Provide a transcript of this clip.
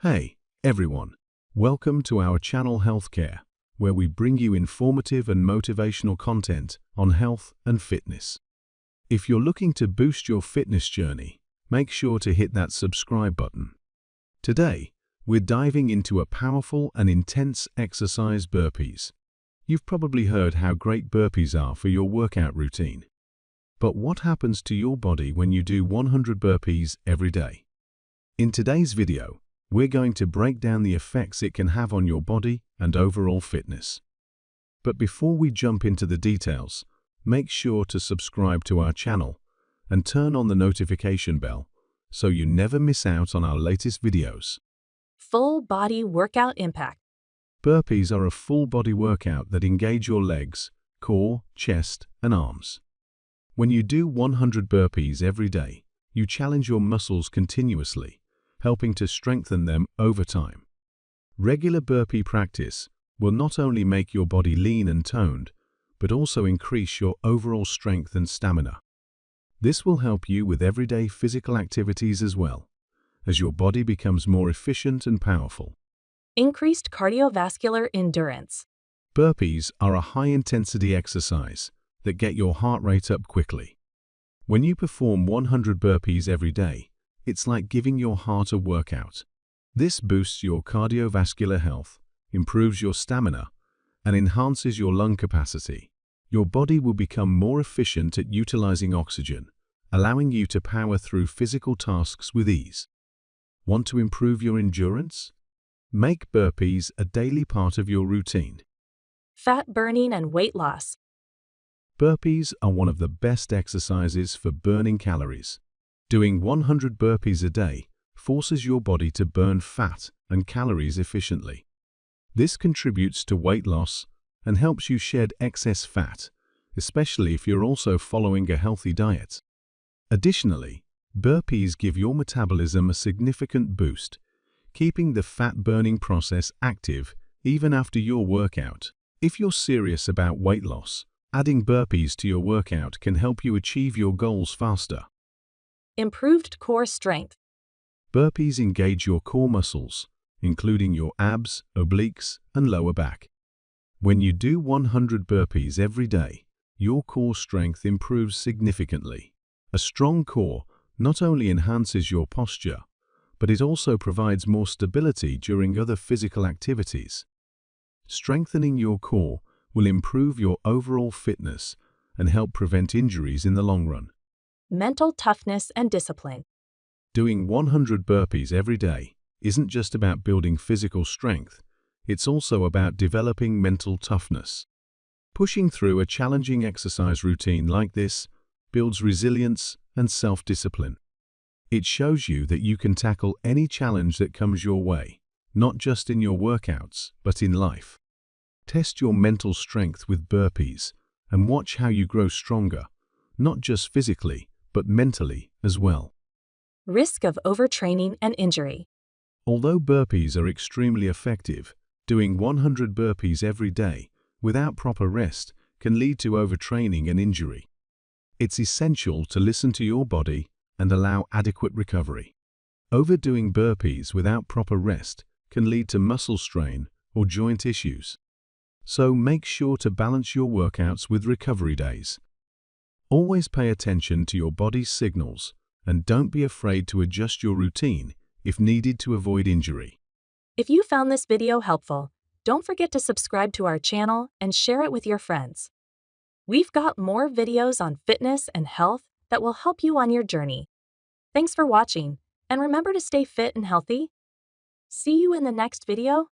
Hey, everyone. Welcome to our channel Healthcare, where we bring you informative and motivational content on health and fitness. If you're looking to boost your fitness journey, make sure to hit that subscribe button. Today, we're diving into a powerful and intense exercise, burpees. You've probably heard how great burpees are for your workout routine. But what happens to your body when you do 100 burpees every day? In today's video, we're going to break down the effects it can have on your body and overall fitness. But before we jump into the details, make sure to subscribe to our channel and turn on the notification bell so you never miss out on our latest videos. Full body workout impact. Burpees are a full body workout that engage your legs, core, chest, and arms. When you do 100 burpees every day, you challenge your muscles continuously, helping to strengthen them over time. Regular burpee practice will not only make your body lean and toned, but also increase your overall strength and stamina. This will help you with everyday physical activities as well, as your body becomes more efficient and powerful. Increased cardiovascular endurance. Burpees are a high-intensity exercise that get your heart rate up quickly. When you perform 100 burpees every day, it's like giving your heart a workout. This boosts your cardiovascular health, improves your stamina, and enhances your lung capacity. Your body will become more efficient at utilizing oxygen, allowing you to power through physical tasks with ease. Want to improve your endurance? Make burpees a daily part of your routine. Fat burning and weight loss. Burpees are one of the best exercises for burning calories. Doing 100 burpees a day forces your body to burn fat and calories efficiently. This contributes to weight loss and helps you shed excess fat, especially if you're also following a healthy diet. Additionally, burpees give your metabolism a significant boost, keeping the fat-burning process active even after your workout. If you're serious about weight loss, adding burpees to your workout can help you achieve your goals faster. Improved core strength. Burpees engage your core muscles, including your abs, obliques, and lower back. When you do 100 burpees every day, your core strength improves significantly. A strong core not only enhances your posture, but it also provides more stability during other physical activities. Strengthening your core will improve your overall fitness and help prevent injuries in the long run. Mental toughness and discipline. Doing 100 burpees every day isn't just about building physical strength, it's also about developing mental toughness. Pushing through a challenging exercise routine like this builds resilience and self-discipline. It shows you that you can tackle any challenge that comes your way, not just in your workouts, but in life. Test your mental strength with burpees and watch how you grow stronger, not just physically, but mentally as well. Risk of overtraining and injury. Although burpees are extremely effective, doing 100 burpees every day without proper rest can lead to overtraining and injury. It's essential to listen to your body and allow adequate recovery. Overdoing burpees without proper rest can lead to muscle strain or joint issues. So make sure to balance your workouts with recovery days. Always pay attention to your body's signals and don't be afraid to adjust your routine if needed to avoid injury. If you found this video helpful, don't forget to subscribe to our channel and share it with your friends. We've got more videos on fitness and health that will help you on your journey. Thanks for watching, and remember to stay fit and healthy. See you in the next video.